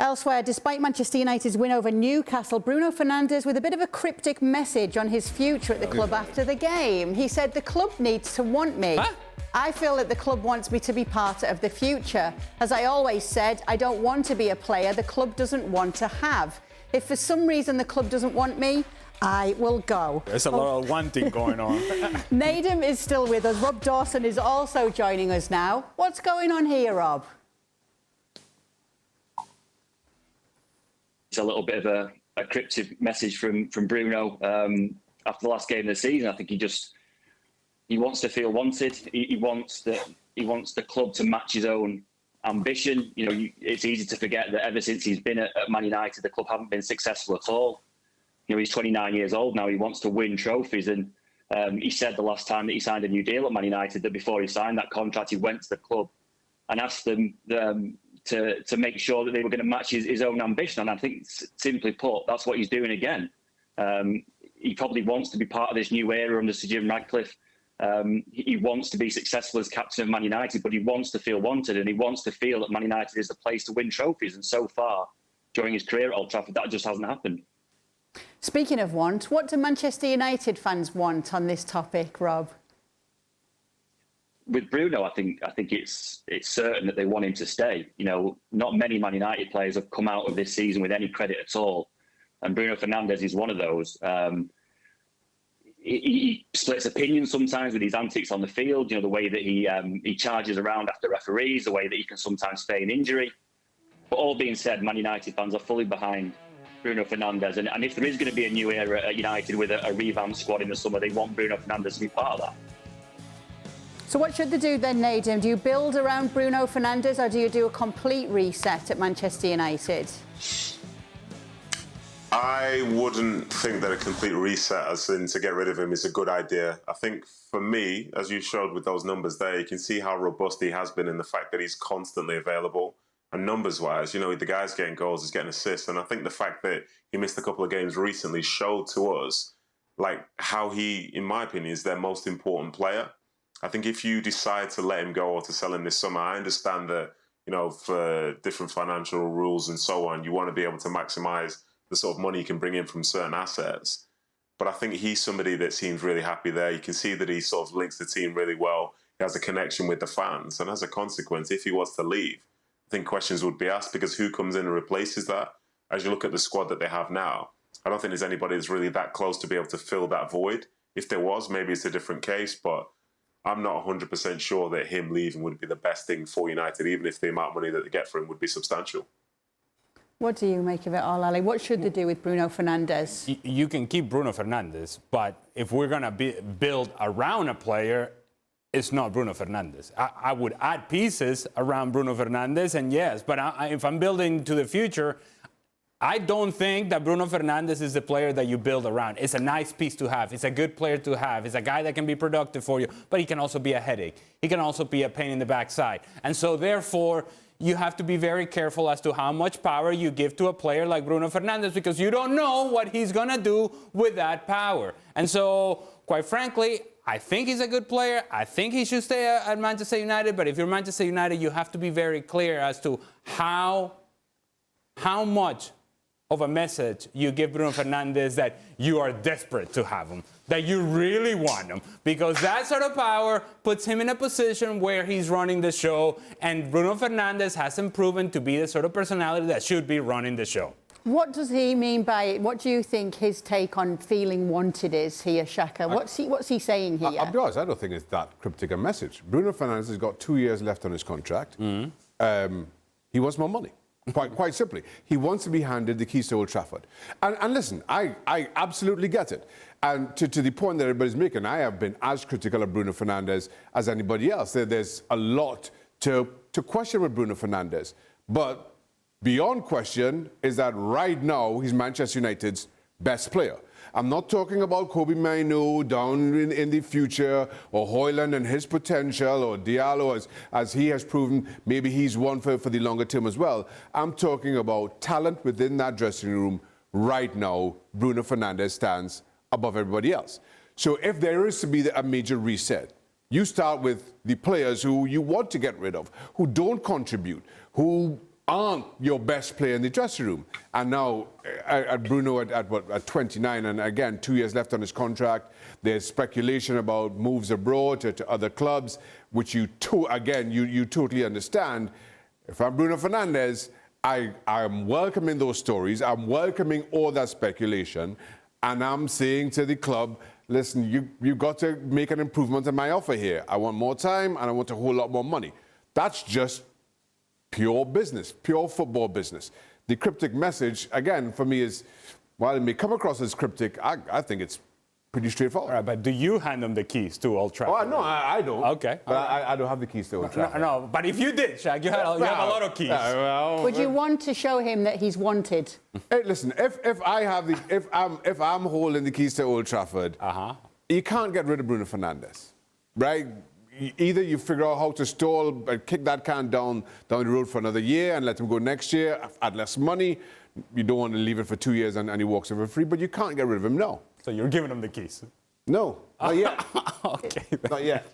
Elsewhere, despite Manchester United's win over Newcastle, Bruno Fernandes with a bit of a cryptic message on his future at the club after the game. He said, "The club needs to want me. Huh? I feel that the club wants me to be part of the future. As I always said, I don't want to be a player the club doesn't want to have. If for some reason the club doesn't want me, I will go." There's a lot of wanting going on. Nedum is still with us. Rob Dawson is also joining us now. What's going on here, Rob? It's a little bit of a cryptic message from Bruno after the last game of the season. I think he wants to feel wanted. He wants the club to match his own ambition. You know, it's easy to forget that ever since he's been at Man United, the club haven't been successful at all. You know, he's 29 years old now. He wants to win trophies, and he said the last time that he signed a new deal at Man United that before he signed that contract, he went to the club and asked them to make sure that they were going to match his own ambition. And I think, simply put, that's what he's doing again. He probably wants to be part of this new era under Sir Jim Ratcliffe. He wants to be successful as captain of Man United, but he wants to feel wanted, and he wants to feel that Man United is the place to win trophies. And so far, during his career at Old Trafford, that just hasn't happened. Speaking of want, what do Manchester United fans want on this topic, Rob? With Bruno, I think it's certain that they want him to stay. You know, not many Man United players have come out of this season with any credit at all, and Bruno Fernandes is one of those. He splits opinions sometimes with his antics on the field. You know, the way that he charges around after referees, the way that he can sometimes feign injury. But all being said, Man United fans are fully behind Bruno Fernandes, and if there is going to be a new era at United with a revamped squad in the summer, they want Bruno Fernandes to be part of that. So what should they do then, Nedum? Do you build around Bruno Fernandes, or do you do a complete reset at Manchester United? I wouldn't think that a complete reset, as in to get rid of him, is a good idea. I think for me, as you showed with those numbers there, you can see how robust he has been in the fact that he's constantly available. And numbers-wise, you know, the guy's getting goals, he's getting assists. And I think the fact that he missed a couple of games recently showed to us, like, how he, in my opinion, is their most important player. I think if you decide to let him go or to sell him this summer, I understand that, you know, for different financial rules and so on, you want to be able to maximise the sort of money you can bring in from certain assets. But I think he's somebody that seems really happy there. You can see that he sort of links the team really well. He has a connection with the fans. And as a consequence, if he was to leave, I think questions would be asked, because who comes in and replaces that? As you look at the squad that they have now, I don't think there's anybody that's really that close to be able to fill that void. If there was, maybe it's a different case, but I'm not 100% sure that him leaving would be the best thing for United, even if the amount of money that they get for him would be substantial. What do you make of it all, Ali? What should they do with Bruno Fernandes? You can keep Bruno Fernandes, but if we're going to build around a player, it's not Bruno Fernandes. I would add pieces around Bruno Fernandes, and yes, but if I'm building to the future, I don't think that Bruno Fernandes is the player that you build around. It's a nice piece to have. It's a good player to have. It's a guy that can be productive for you, but he can also be a headache. He can also be a pain in the backside. And so therefore, you have to be very careful as to how much power you give to a player like Bruno Fernandes, because you don't know what he's going to do with that power. And so, quite frankly, I think he's a good player. I think he should stay at Manchester United. But if you're Manchester United, you have to be very clear as to how much of a message you give Bruno Fernandes that you are desperate to have him, that you really want him, because that sort of power puts him in a position where he's running the show, and Bruno Fernandes hasn't proven to be the sort of personality that should be running the show. What does he mean by it? What do you think his take on feeling wanted is here, Shaka? What's he saying here? I'll be honest, I don't think it's that cryptic a message. Bruno Fernandes has got 2 years left on his contract. He wants more money. Quite simply, he wants to be handed the keys to Old Trafford. And listen, I absolutely get it. And to the point that everybody's making, I have been as critical of Bruno Fernandes as anybody else. There's a lot to question with Bruno Fernandes. But beyond question is that right now he's Manchester United's best player. I'm not talking about Kobe Mainoo down in the future, or Højlund and his potential, or Diallo as he has proven maybe he's one for the longer term as well. I'm talking about talent within that dressing room. Right now, Bruno Fernandes stands above everybody else. So if there is to be a major reset, you start with the players who you want to get rid of, who don't contribute, who aren't your best player in the dressing room. And now, Bruno at 29, and again, 2 years left on his contract. There's speculation about moves abroad to other clubs, which you totally understand. If I'm Bruno Fernandes, I'm welcoming those stories. I'm welcoming all that speculation. And I'm saying to the club, listen, you've got to make an improvement in my offer here. I want more time and I want a whole lot more money. That's just pure business, pure football business. The cryptic message, again, for me is, while it may come across as cryptic, I think it's pretty straightforward. All right, but do you hand them the keys to Old Trafford? Oh, no, I don't. Okay. But I don't have the keys to Old Trafford. No, but if you did, Shaq, you have a lot of keys. Would you want to show him that he's wanted? Hey, listen, if I'm holding the keys to Old Trafford, you can't get rid of Bruno Fernandes, right? Either you figure out how to stall and kick that can down the road for another year and let him go next year at less money. You don't want to leave it for 2 years and he walks over free, but you can't get rid of him, no. So you're giving them the keys? No, not yet. Okay. Not yet.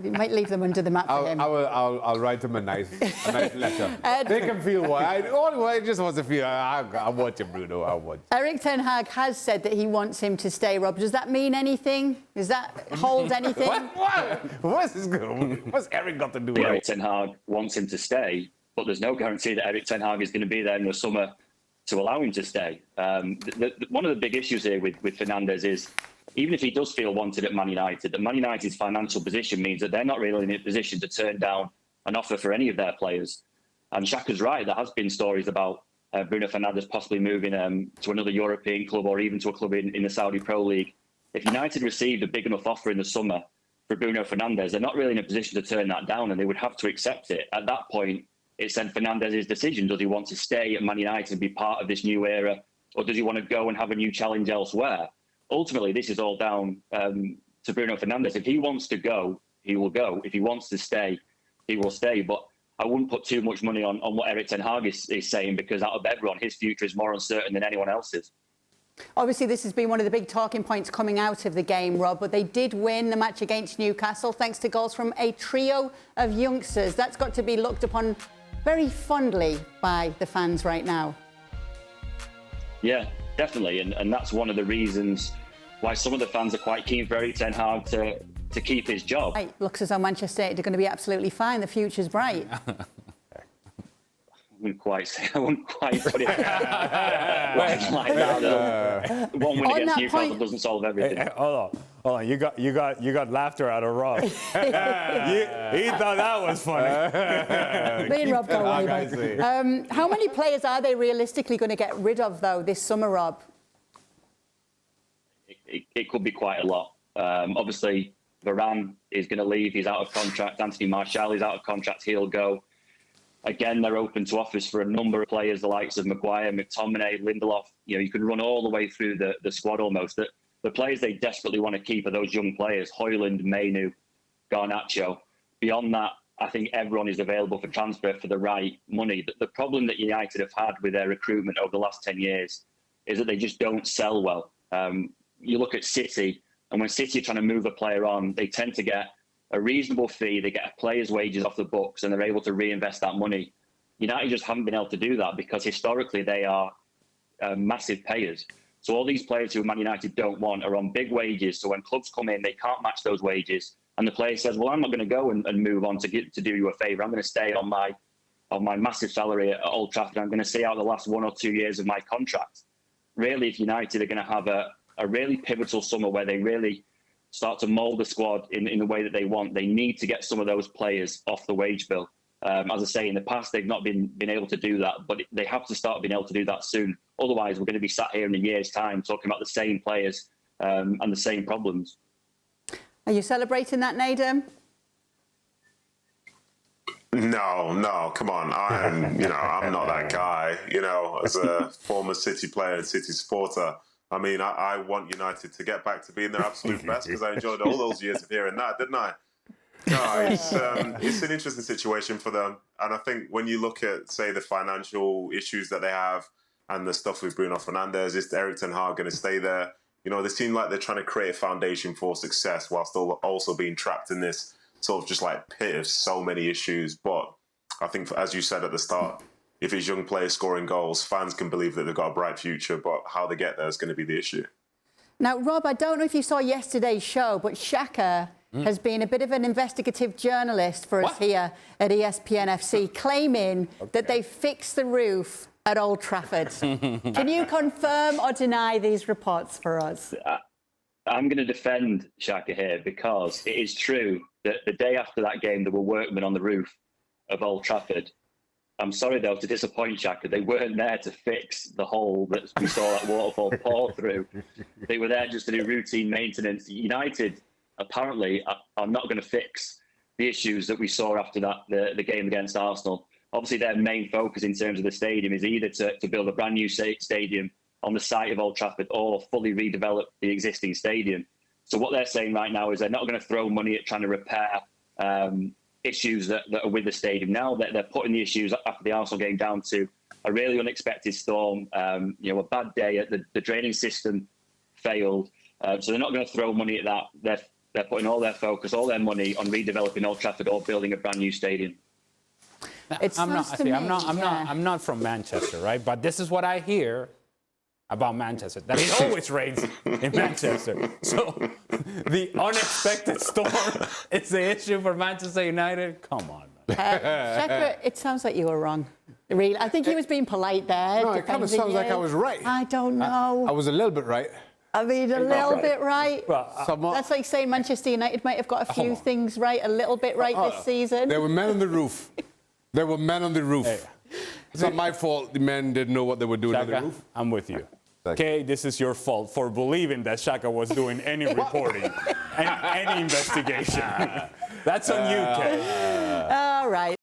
You might leave them under the mat for him. I'll write him a nice letter. Make him feel what I just want to feel. I want you, Bruno. I want you. Eric Ten Hag has said that he wants him to stay, Rob. Does that mean anything? Does that hold anything? What's Eric got to do with it? Eric Ten Hag wants him to stay, but there's no guarantee that Eric Ten Hag is going to be there in the summer to allow him to stay. One of the big issues here with Fernandes is, even if he does feel wanted at Man United, that Man United's financial position means that they're not really in a position to turn down an offer for any of their players. And Shaka's right, there has been stories about Bruno Fernandes possibly moving to another European club or even to a club in the Saudi Pro League. If United received a big enough offer in the summer for Bruno Fernandes, they're not really in a position to turn that down, and they would have to accept it. At that point, it's then Fernandes' decision. Does he want to stay at Man United and be part of this new era, or does he want to go and have a new challenge elsewhere? Ultimately, this is all down to Bruno Fernandes. If he wants to go, he will go. If he wants to stay, he will stay. But I wouldn't put too much money on what Eric Ten Hag is saying, because out of everyone, his future is more uncertain than anyone else's. Obviously, this has been one of the big talking points coming out of the game, Rob, but they did win the match against Newcastle thanks to goals from a trio of youngsters. That's got to be looked upon very fondly by the fans right now. Yeah, definitely. And that's one of the reasons why some of the fans are quite keen for Eric Ten Hag to keep his job. It looks as though Manchester United are going to be absolutely fine. The future's bright. I wouldn't quite put it like that, though. One win against Newcastle doesn't solve everything. Hey, hold on. You got laughter out of Rob. He thought that was funny. Me and Rob go way back. How many players are they realistically going to get rid of, though, this summer, Rob? It could be quite a lot. Obviously, Varane is going to leave. He's out of contract. Anthony Martial is out of contract. He'll go. Again, they're open to offers for a number of players, the likes of Maguire, McTominay, Lindelof. You know, you can run all the way through the squad almost. The players they desperately want to keep are those young players, Højlund, Moreno, Garnacho. Beyond that, I think everyone is available for transfer for the right money. The problem that United have had with their recruitment over the last 10 years is that they just don't sell well. You look at City, and when City are trying to move a player on, they tend to get a reasonable fee, they get a player's wages off the books, and they're able to reinvest that money. United just haven't been able to do that because historically they are massive payers. So all these players who Man United don't want are on big wages. So when clubs come in, they can't match those wages. And the player says, well, I'm not going to go and move on to do you a favour. I'm going to stay on my massive salary at Old Trafford. I'm going to stay out the last 1 or 2 years of my contract. Really, if United are going to have a really pivotal summer where they really start to mould the squad in the way that they want, they need to get some of those players off the wage bill. As I say, in the past, they've not been able to do that, but they have to start being able to do that soon. Otherwise, we're going to be sat here in a year's time talking about the same players and the same problems. Are you celebrating that, Nedum? No, come on. I'm not that guy. As a former City player and City supporter, I mean, I want United to get back to being their absolute best because I enjoyed all those years of hearing that, didn't I? No, it's an interesting situation for them. And I think when you look at, say, the financial issues that they have and the stuff with Bruno Fernandes, is Eric Ten Hag going to stay there? They seem like they're trying to create a foundation for success while still also being trapped in this sort of just like pit of so many issues. But I think, as you said at the start, if it's young players scoring goals, fans can believe that they've got a bright future, but how they get there is going to be the issue. Now, Rob, I don't know if you saw yesterday's show, but Shaka has been a bit of an investigative journalist for us here at ESPN FC, claiming that they fixed the roof at Old Trafford. Can you confirm or deny these reports for us? I'm going to defend Shaka here because it is true that the day after that game there were workmen on the roof of Old Trafford. I'm sorry, though, to disappoint Shaka. They weren't there to fix the hole that we saw that waterfall pour through. They were there just to do routine maintenance. United, apparently, are not going to fix the issues that we saw after that the game against Arsenal. Obviously, their main focus in terms of the stadium is either to build a brand new stadium on the site of Old Trafford or fully redevelop the existing stadium. So what they're saying right now is they're not going to throw money at trying to repair issues that are with the stadium. Now they're putting the issues after the Arsenal game down to a really unexpected storm, a bad day. The draining system failed. So they're not going to throw money at that. They're putting all their focus, all their money on redeveloping Old Trafford or building a brand new stadium. I'm not from Manchester, right? But this is what I hear about Manchester, that it always rains in Manchester. So the unexpected storm is the issue for Manchester United? Come on, man. Shaka, it sounds like you were wrong. Really, I think he was being polite there. No, it kind of sounds like I was right. I don't know. I was a little bit right. I mean, a little bit right. Somewhat. That's like saying Manchester United might have got a few things right, a little bit right this season. There were men on the roof. There were men on the roof. Hey. It's not my fault the men didn't know what they were doing Shaka, on the roof. I'm with you. Okay, this is your fault for believing that Shaka was doing any reporting and any investigation. That's on you, Kay. All right.